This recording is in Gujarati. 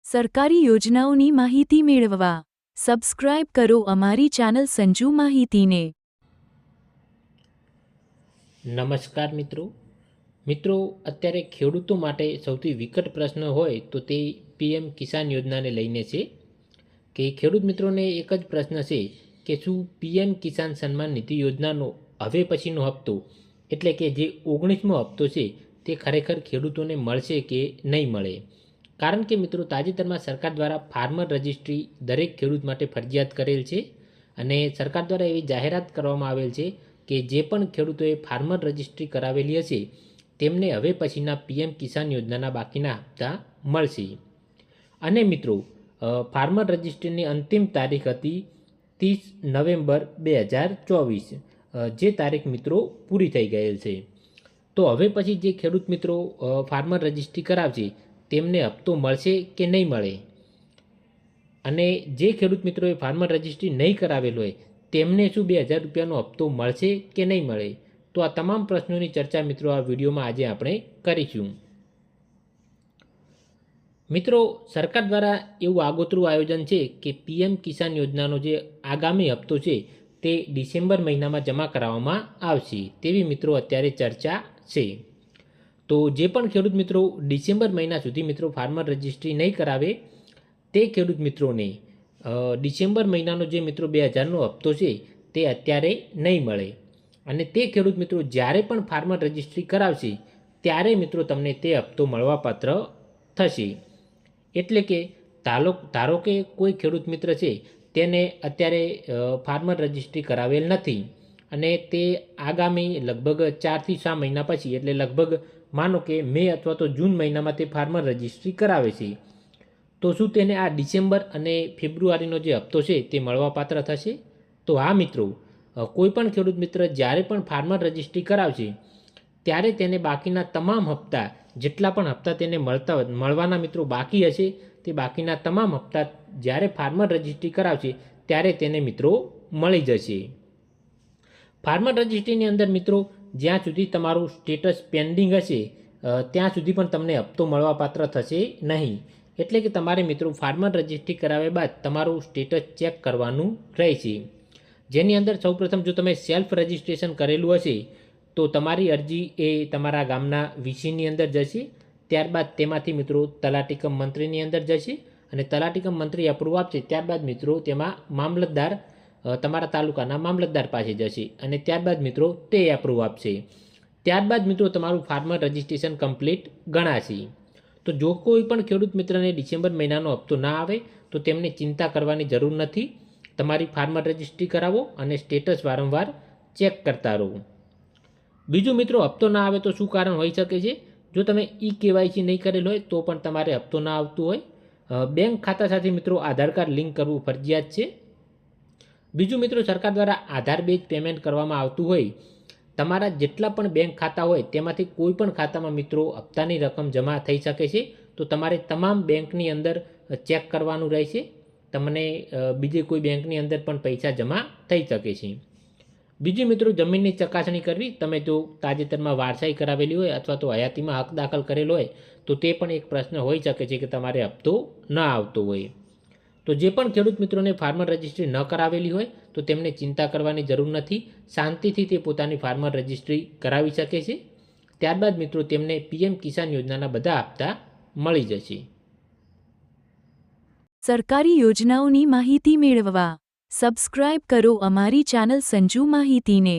સરકારી યોજનાઓની માહિતી મેળવવા સબસ્ક્રાઇબ કરો અમારી ચેનલ સંજુ માહિતીને। નમસ્કાર મિત્રો અત્યારે ખેડૂતો માટે સૌથી વિકટ પ્રશ્ન હોય તો તે પીએમ કિસાન યોજનાને લઈને છે કે ખેડૂત મિત્રોને એક જ પ્રશ્ન છે કે શું પીએમ કિસાન સન્માન નિધિ યોજનાનો હવે પછીનો હપ્તો એટલે કે જે 19મો હપ્તો છે તે ખરેખર ખેડૂતોને મળશે કે નહીં મળે। કારણ કે મિત્રો તાજેતરમાં સરકાર દ્વારા ફાર્મર રજિસ્ટ્રી દરેક ખેડૂત માટે ફરજિયાત કરેલ છે અને સરકાર દ્વારા એવી જાહેરાત કરવામાં આવેલ છે કે જે પણ ખેડૂતોએ ફાર્મર રજિસ્ટ્રી કરાવેલી હશે તેમને હવે પછીના પીએમ કિસાન યોજનાના બાકીના હપ્તા મળશે। અને મિત્રો ફાર્મર રજિસ્ટ્રીની અંતિમ તારીખ હતી 30 નવેમ્બર 2024, જે તારીખ મિત્રો પૂરી થઈ ગયેલ છે। તો હવે પછી જે ખેડૂત મિત્રો ફાર્મર રજિસ્ટ્રી કરાવશે તેમને હપ્તો મળશે કે નહીં મળે, અને જે ખેડૂત મિત્રોએ ફાર્મર રજિસ્ટ્રી નહીં કરાવેલ હોય તેમને શું 2000 રૂપિયાનો હપ્તો મળશે કે નહીં મળે, તો આ તમામ પ્રશ્નોની ચર્ચા મિત્રો આ વિડીયોમાં આજે આપણે કરીશું। મિત્રો સરકાર દ્વારા એવું આગોતરું આયોજન છે કે પીએમ કિસાન યોજનાનો જે આગામી હપ્તો છે તે ડિસેમ્બર મહિનામાં જમા કરાવવામાં આવશે તેવી મિત્રો અત્યારે ચર્ચા છે। તો જે પણ ખેડૂત મિત્રો ડિસેમ્બર મહિના સુધી મિત્રો ફાર્મર રજિસ્ટ્રી નહીં કરાવે તે ખેડૂત મિત્રોને ડિસેમ્બર મહિનાનો જે મિત્રો 2000નો હપ્તો છે તે અત્યારે નહીં મળે, અને તે ખેડૂત મિત્રો જ્યારે પણ ફાર્મર રજિસ્ટ્રી કરાવશે ત્યારે મિત્રો તમને તે હપ્તો મળવાપાત્ર થશે। એટલે કે ધારો કે કોઈ ખેડૂત મિત્ર છે તેને અત્યારે ફાર્મર રજિસ્ટ્રી કરાવેલ નથી અને તે આગામી લગભગ 4 થી 6 મહિના પછી એટલે લગભગ માનો કે મે અથવા તો જૂન મહિનામાં તે ફાર્મર રજિસ્ટ્રી કરાવે છે, તો શું તેને આ ડિસેમ્બર અને ફેબ્રુઆરીનો જે હપ્તો છે તે મળવાપાત્ર થશે? તો હા મિત્રો, કોઈ પણ ખેડૂત મિત્ર જ્યારે પણ ફાર્મર રજિસ્ટ્રી કરાવશે ત્યારે તેને બાકીના તમામ હપ્તા જેટલા પણ હપ્તા તેને મળવાના મિત્રો બાકી હશે તે બાકીના તમામ હપ્તા જ્યારે ફાર્મર રજિસ્ટ્રી કરાવશે ત્યારે તેને મિત્રો મળી જશે। ફાર્મર રજિસ્ટ્રીની અંદર મિત્રો જ્યાં સુધી તમારું સ્ટેટસ પેન્ડિંગ હશે ત્યાં સુધી પણ તમને હપ્તો મળવાપાત્ર થશે નહીં। એટલે કે તમારે મિત્રો ફાર્મર રજિસ્ટ્રી કરાવ્યા બાદ તમારું સ્ટેટસ ચેક કરવાનું રહેશે, જેની અંદર સૌપ્રથમ જો તમે સેલ્ફ રજિસ્ટ્રેશન કરેલું હશે તો તમારી અરજી એ તમારા ગામના વીસીની અંદર જશે, ત્યારબાદ તેમાંથી મિત્રો તલાટી કમ મંત્રીની અંદર જશે અને તલાટી કમ મંત્રી અપ્રૂવ આપશે ત્યારબાદ મિત્રો તેમાં મામલતદાર તમારા તાલુકાના મામલતદાર પાસે જશે અને ત્યારબાદ મિત્રો તે અપ્રૂવ આપશે, ત્યારબાદ મિત્રો તમારું ફાર્મર રજિસ્ટ્રેશન કમ્પ્લીટ ગણાશે। તો જો કોઈ પણ ખેડૂત મિત્રને ડિસેમ્બર મહિનાનો હપ્તો ના આવે તો તેમને ચિંતા કરવાની જરૂર નથી। તમારી ફાર્મર રજિસ્ટ્રી કરાવો અને સ્ટેટસ વારંવાર ચેક કરતા રહો। બીજું મિત્રો, હપ્તો ના આવે તો શું કારણ હોઈ શકે છે? જો તમે કેવાયસી નહીં કરેલ હોય તો પણ તમારે હપ્તો ના આવતું હોય। બેંક ખાતા સાથે મિત્રો આધાર કાર્ડ લિંક કરવું ફરજિયાત છે। બીજું મિત્રો, સરકાર દ્વારા આધાર બેઝ પેમેન્ટ કરવામાં આવતું હોય, તમારા જેટલા પણ બેંક ખાતા હોય તેમાંથી કોઈ પણ ખાતામાં મિત્રો હપ્તાની રકમ જમા થઈ શકે છે, તો તમારે તમામ બેંકની અંદર ચેક કરવાનું રહેશે, તમને બીજી કોઈ બેંકની અંદર પણ પૈસા જમા થઈ શકે છે। બીજું મિત્રો, જમીનની ચકાસણી કરવી, તમે જો તાજેતરમાં વારસાઈ કરાવેલી હોય અથવા તો હયાતીમાં હક દાખલ કરેલો હોય તો તે પણ એક પ્રશ્ન હોઈ શકે છે કે તમારે હપ્તો ન આવતો હોય। તો જે પણ ખેડૂત મિત્રોને ફાર્મર રજિસ્ટ્રી ન કરાવેલી હોય તો તેમને ચિંતા કરવાની જરૂર નથી, શાંતિથી તે પોતાની ફાર્મર રજિસ્ટ્રી કરાવી શકે છે, ત્યારબાદ મિત્રો તેમને પીએમ કિસાન યોજનાના બધા હપ્તા મળી જશે। સરકારી યોજનાઓની માહિતી મેળવવા સબસ્ક્રાઇબ કરો અમારી ચેનલ સંજુ માહિતીને।